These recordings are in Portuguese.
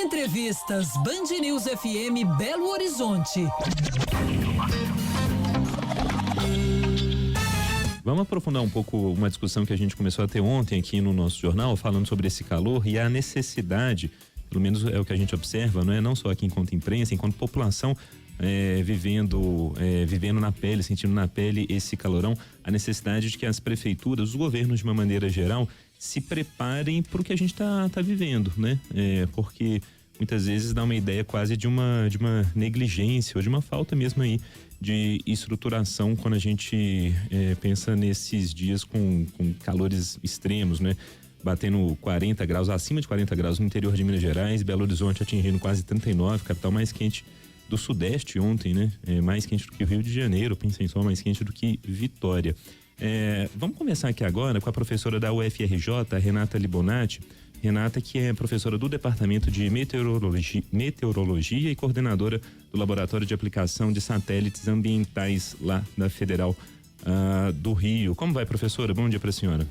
Entrevistas Band News FM Belo Horizonte. Vamos aprofundar um pouco uma discussão que a gente começou a ter ontem aqui no nosso jornal, falando sobre esse calor e a necessidade, pelo menos é o que a gente observa, não é? Não só aqui enquanto imprensa, enquanto população, vivendo na pele, sentindo na pele esse calorão, a necessidade de que as prefeituras, os governos de uma maneira geral, se preparem para o que a gente tá vivendo, né? Porque muitas vezes dá uma ideia quase de uma negligência ou de uma falta mesmo aí de estruturação quando a gente pensa nesses dias com calores extremos, né? Batendo 40 graus, acima de 40 graus no interior de Minas Gerais, Belo Horizonte atingindo quase 39, capital mais quente do Sudeste ontem, né? Mais quente do que o Rio de Janeiro, pensem só, mais quente do que Vitória. Vamos começar aqui agora com a professora da UFRJ, a Renata Libonati. Renata, que é professora do Departamento de Meteorologia e coordenadora do Laboratório de Aplicação de Satélites Ambientais lá da Federal do Rio. Como vai, professora? Bom dia para a senhora.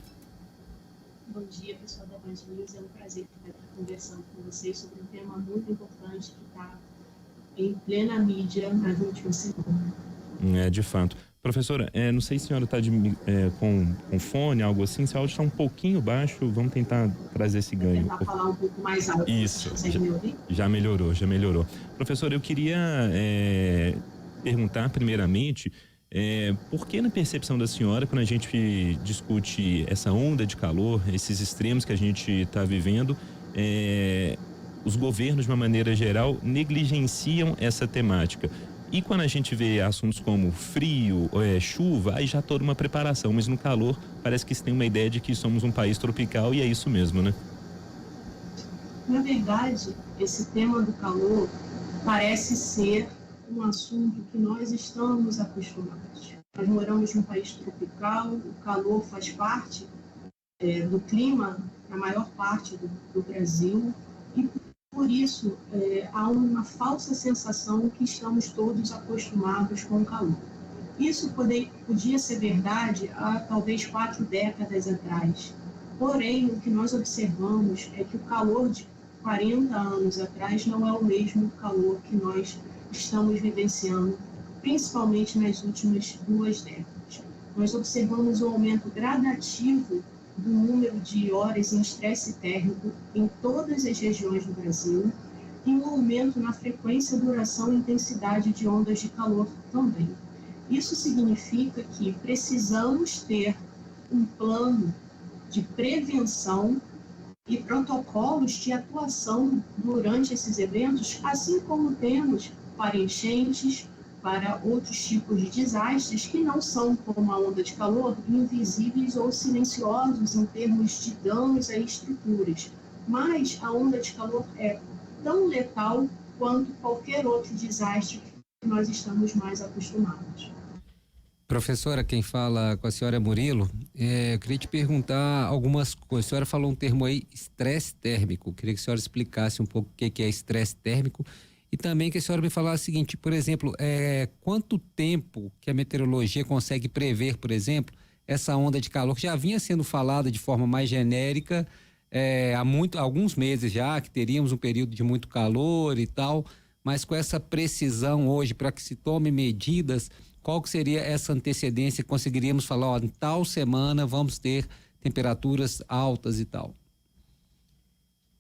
Bom dia, pessoal da Band News. É um prazer estar aqui conversando com vocês sobre um tema muito importante que está em plena mídia nas últimas semanas. De fato. Professora, não sei se a senhora está com fone, algo assim, se o áudio está um pouquinho baixo, vamos tentar trazer esse ganho. Vou tentar falar um pouco mais alto. Isso, já melhorou. Professora, eu queria perguntar primeiramente, por que na percepção da senhora, quando a gente discute essa onda de calor, esses extremos que a gente está vivendo, os governos, de uma maneira geral, negligenciam essa temática? E quando a gente vê assuntos como frio, chuva, aí já toda uma preparação, mas no calor parece que se tem uma ideia de que somos um país tropical e é isso mesmo, né? Na verdade, esse tema do calor parece ser um assunto que nós estamos acostumados. Nós moramos num país tropical, o calor faz parte do clima na maior parte do Brasil e por isso, há uma falsa sensação que estamos todos acostumados com o calor. Isso podia ser verdade há talvez 4 décadas atrás. Porém, o que nós observamos é que o calor de 40 anos atrás não é o mesmo calor que nós estamos vivenciando, principalmente nas últimas 2 décadas. Nós observamos um aumento gradativo do número de horas em estresse térmico em todas as regiões do Brasil e um aumento na frequência, duração e intensidade de ondas de calor também. Isso significa que precisamos ter um plano de prevenção e protocolos de atuação durante esses eventos, assim como temos para enchentes, para outros tipos de desastres que não são, como a onda de calor, invisíveis ou silenciosos em termos de danos a estruturas. Mas a onda de calor é tão letal quanto qualquer outro desastre que nós estamos mais acostumados. Professora, quem fala com a senhora é Murilo. Eu queria te perguntar algumas coisas. A senhora falou um termo aí, estresse térmico. Eu queria que a senhora explicasse um pouco o que é estresse térmico. E também que a senhora me falasse o seguinte, por exemplo, quanto tempo que a meteorologia consegue prever, por exemplo, essa onda de calor que já vinha sendo falada de forma mais genérica há alguns meses já, que teríamos um período de muito calor e tal, mas com essa precisão hoje para que se tome medidas, qual que seria essa antecedência que conseguiríamos falar, em tal semana vamos ter temperaturas altas e tal?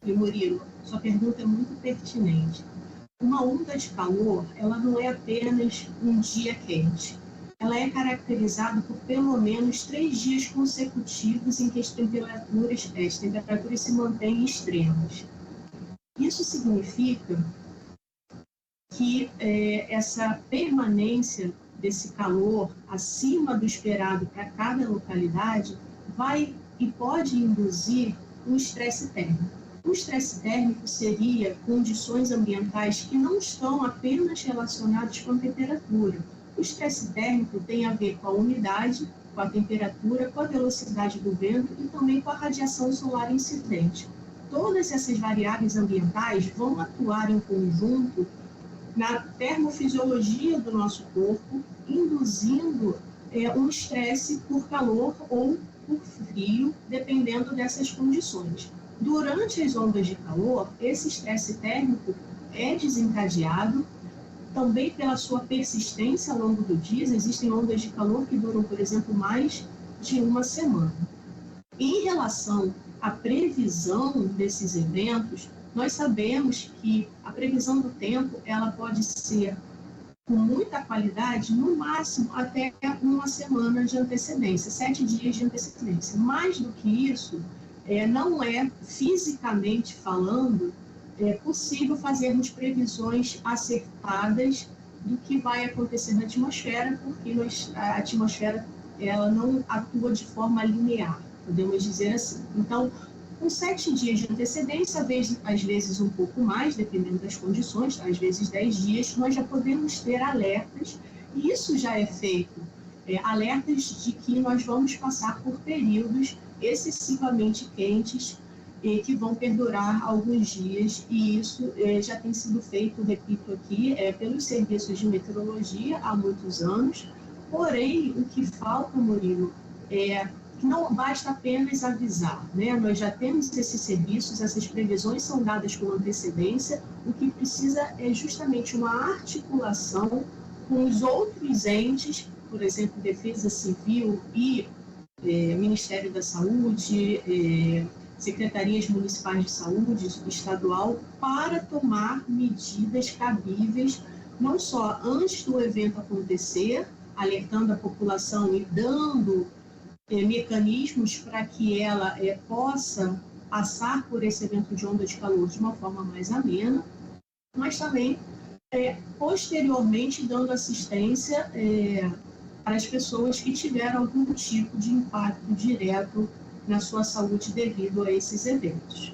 Murilo, sua pergunta é muito pertinente. Uma onda de calor, ela não é apenas um dia quente. Ela é caracterizada por pelo menos 3 dias consecutivos em que as temperaturas se mantêm extremas. Isso significa que essa permanência desse calor acima do esperado para cada localidade vai e pode induzir um estresse térmico. O estresse térmico seria condições ambientais que não estão apenas relacionadas com a temperatura. O estresse térmico tem a ver com a umidade, com a temperatura, com a velocidade do vento e também com a radiação solar incidente. Todas essas variáveis ambientais vão atuar em conjunto na termofisiologia do nosso corpo, induzindo um estresse por calor ou por frio, dependendo dessas condições. Durante as ondas de calor, esse estresse térmico é desencadeado também pela sua persistência ao longo do dia. Existem ondas de calor que duram, por exemplo, mais de uma semana. Em relação à previsão desses eventos, nós sabemos que a previsão do tempo ela pode ser com muita qualidade, no máximo até uma semana de antecedência, 7 dias de antecedência. Mais do que isso, não é, fisicamente falando, possível fazermos previsões acertadas do que vai acontecer na atmosfera, porque a atmosfera ela não atua de forma linear, podemos dizer assim. Então, com 7 dias de antecedência, às vezes um pouco mais, dependendo das condições, às vezes 10 dias, nós já podemos ter alertas, e isso já é feito, alertas de que nós vamos passar por períodos excessivamente quentes, que vão perdurar alguns dias, e isso já tem sido feito, repito aqui, pelos serviços de meteorologia há muitos anos. Porém, o que falta, Murilo, que não basta apenas avisar, né? Nós já temos esses serviços, essas previsões são dadas com antecedência, o que precisa é justamente uma articulação com os outros entes, por exemplo, Defesa Civil e Ministério da Saúde, secretarias municipais de saúde, estadual, para tomar medidas cabíveis, não só antes do evento acontecer, alertando a população e dando mecanismos para que ela possa passar por esse evento de onda de calor de uma forma mais amena, mas também posteriormente dando assistência para as pessoas que tiveram algum tipo de impacto direto na sua saúde devido a esses eventos.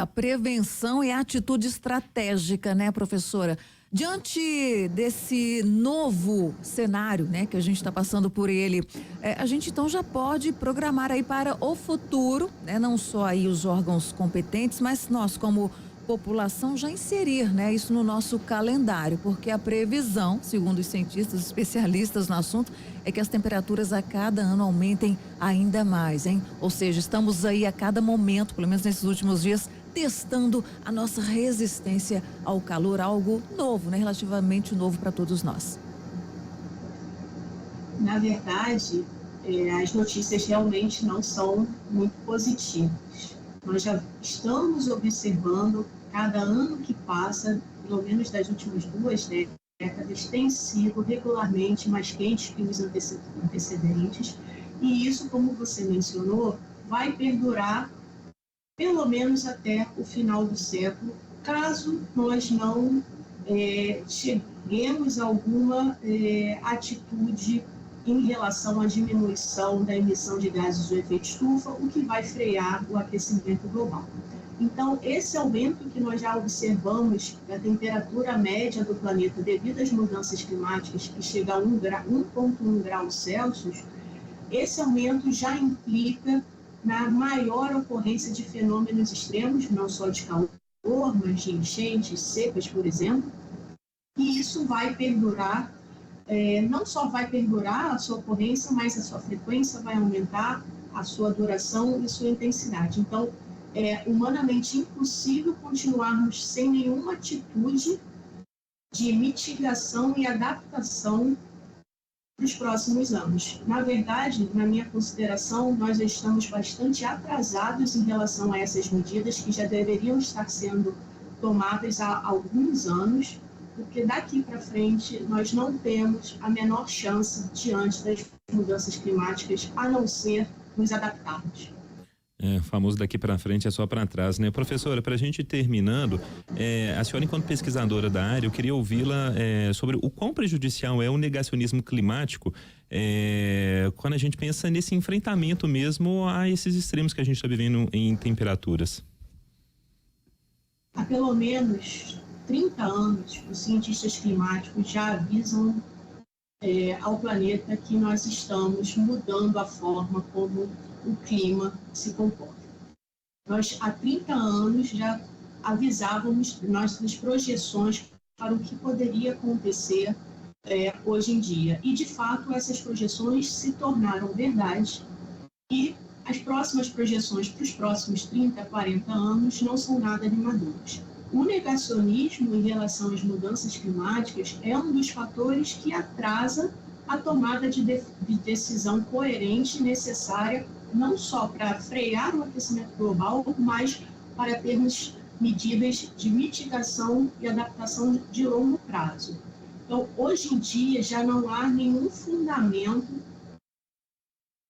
A prevenção e a atitude estratégica, né, professora? Diante desse novo cenário, né, que a gente está passando por ele, a gente então já pode programar aí para o futuro, né, não só aí os órgãos competentes, mas nós como população já inserir, né, isso no nosso calendário, porque a previsão, segundo os cientistas especialistas no assunto, é que as temperaturas a cada ano aumentem ainda mais, hein? Ou seja, estamos aí a cada momento, pelo menos nesses últimos dias, testando a nossa resistência ao calor, algo novo, né? Relativamente novo para todos nós. Na verdade, as notícias realmente não são muito positivas. Nós já estamos observando, cada ano que passa, pelo menos das últimas 2 décadas, tem sido regularmente mais quente que os antecedentes, e isso, como você mencionou, vai perdurar pelo menos até o final do século, caso nós não cheguemos a alguma atitude em relação à diminuição da emissão de gases do efeito estufa, o que vai frear o aquecimento global. Então, esse aumento que nós já observamos da temperatura média do planeta devido às mudanças climáticas, que chega a 1,1 graus Celsius, esse aumento já implica na maior ocorrência de fenômenos extremos, não só de calor, mas de enchentes, secas, por exemplo, e isso vai perdurar. Não só vai perdurar a sua ocorrência, mas a sua frequência vai aumentar, a sua duração e sua intensidade. Então, é humanamente impossível continuarmos sem nenhuma atitude de mitigação e adaptação para os próximos anos. Na verdade, na minha consideração, nós estamos bastante atrasados em relação a essas medidas que já deveriam estar sendo tomadas há alguns anos, porque daqui para frente nós não temos a menor chance diante das mudanças climáticas, a não ser nos adaptarmos. O famoso daqui para frente é só para trás, né? Professora, para a gente ir terminando, a senhora, enquanto pesquisadora da área, eu queria ouvi-la sobre o quão prejudicial é o negacionismo climático quando a gente pensa nesse enfrentamento mesmo a esses extremos que a gente está vivendo em temperaturas. Há pelo menos 30 anos, os cientistas climáticos já avisam ao planeta que nós estamos mudando a forma como o clima se comporta. Nós, há 30 anos, já avisávamos nossas projeções para o que poderia acontecer hoje em dia. E, de fato, essas projeções se tornaram verdade e as próximas projeções para os próximos 30, 40 anos não são nada animadoras. O negacionismo em relação às mudanças climáticas é um dos fatores que atrasa a tomada de decisão coerente e necessária, não só para frear o aquecimento global, mas para termos medidas de mitigação e adaptação de longo prazo. Então, hoje em dia, já não há nenhum fundamento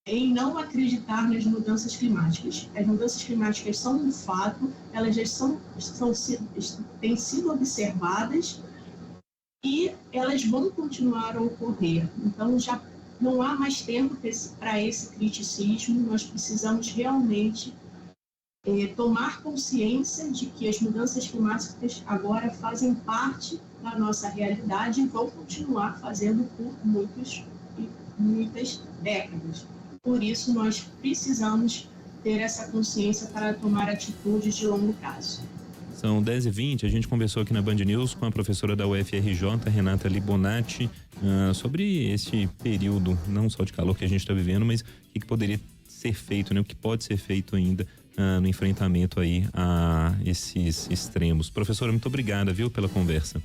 em não acreditar nas mudanças climáticas. As mudanças climáticas são um fato, elas já têm sido observadas e elas vão continuar a ocorrer. Então, já não há mais tempo para esse criticismo, nós precisamos realmente tomar consciência de que as mudanças climáticas agora fazem parte da nossa realidade e vão continuar fazendo por muitas décadas. Por isso, nós precisamos ter essa consciência para tomar atitudes de longo prazo. São 10h20, a gente conversou aqui na Band News com a professora da UFRJ, Renata Libonati, sobre esse período, não só de calor que a gente está vivendo, mas o que poderia ser feito, né? O que pode ser feito ainda no enfrentamento aí a esses extremos. Professora, muito obrigada, viu, pela conversa.